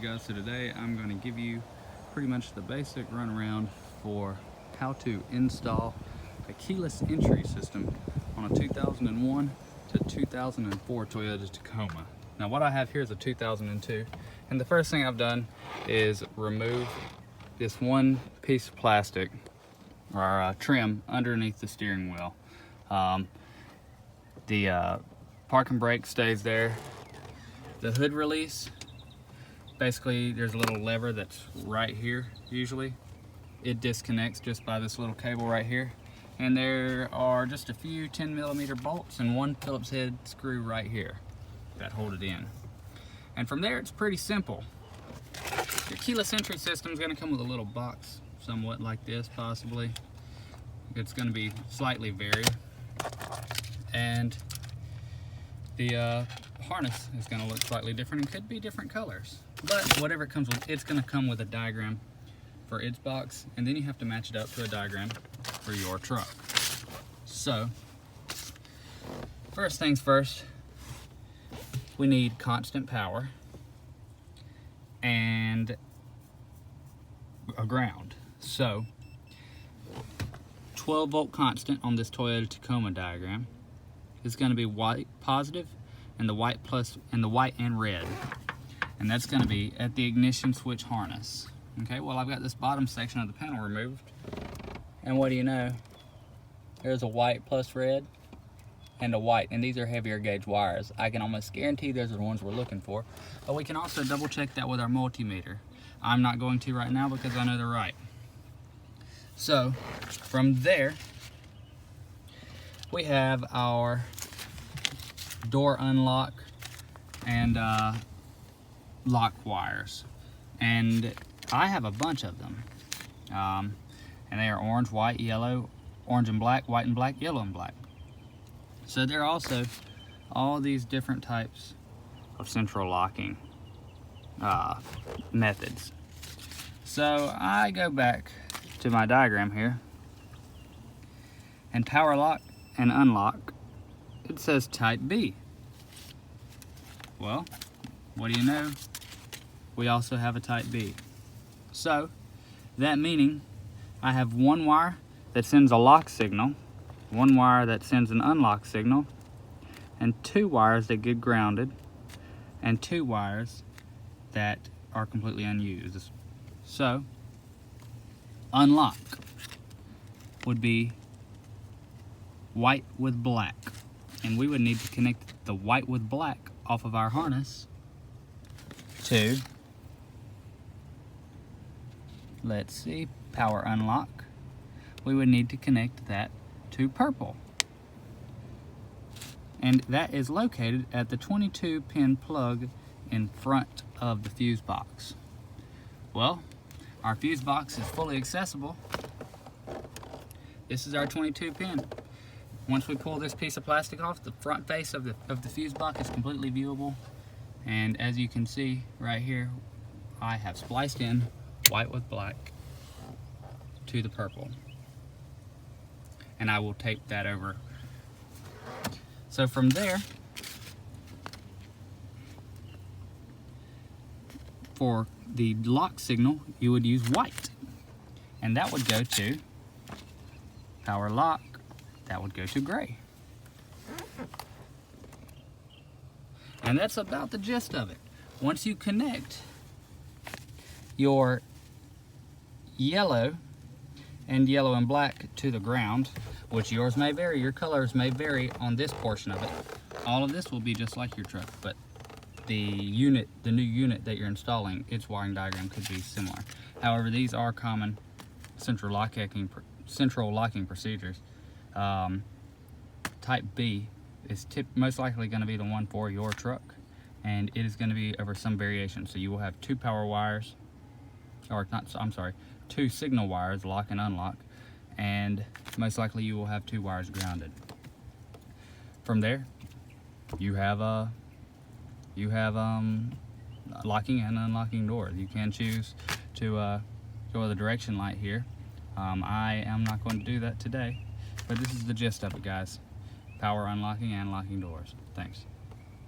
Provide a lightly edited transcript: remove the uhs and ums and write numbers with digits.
guys, so today I'm going to give you pretty much the basic runaround for how to install a keyless entry system on a 2001 to 2004 Toyota Tacoma. Now what I have here is a 2002, and the first thing I've done is remove this one piece of plastic or trim underneath the steering wheel. The parking brake stays there. The hood release, basically there's a little lever that's right here usually. It disconnects just by this little cable right here. And there are just a few 10mm bolts and one Phillips head screw right here that hold it in. And from there it's pretty simple. Your keyless entry system is going to come with a little box, somewhat like this possibly. It's going to be slightly varied. And the harness is going to look slightly different and could be different colors. But whatever it comes with, it's going to come with a diagram for its box, and then you have to match it up to a diagram for your truck. So, first things first, we need constant power and a ground. So, 12 volt constant on this Toyota Tacoma diagram is going to be white positive and the white plus and the white and red, and that's going to be at the ignition switch harness. Okay, well I've got this bottom section of the panel removed, and what do you know, there's a white plus red and a white, and these are heavier gauge wires. I can almost guarantee those are the ones we're looking for, but we can also double check that with our multimeter. I'm not going to right now because I know they're right. So from there we have our door unlock and lock wires, and I have a bunch of them, and they are orange, white, yellow, orange and black, white and black, yellow and black. So there are also all these different types of central locking methods. So I go back to my diagram here, and power lock and unlock, it says type B. Well, what do you know? We also have a type B. So, that meaning I have one wire that sends a lock signal, one wire that sends an unlock signal, and two wires that get grounded, and two wires that are completely unused. So, unlock would be white with black, and we would need to connect the white with black off of our harness to, let's see, power unlock. We would need to connect that to purple, and that is located at the 22-pin plug in front of the fuse box. Well, our fuse box is fully accessible. This is our 22-pin. Once we pull this piece of plastic off, the front face of the fuse box is completely viewable. And as you can see right here, I have spliced in white with black to the purple. And I will tape that over. So from there, for the lock signal, you would use white. And that would go to power lock. That would go to gray. And that's about the gist of it. Once you connect your yellow and black to the ground, which yours may vary, your colors may vary on this portion of it. All of this will be just like your truck, but the new unit that you're installing, its wiring diagram could be similar. However, these are common central locking procedures. Type B is most likely going to be the one for your truck, and it is going to be over some variation. So you will have two power wires, or not, I'm sorry, two signal wires, lock and unlock, and most likely you will have two wires grounded. From there, you have locking and unlocking doors. You can choose to go with a direction light here. I am not going to do that today, but this is the gist of it, guys. Power unlocking and locking doors. Thanks.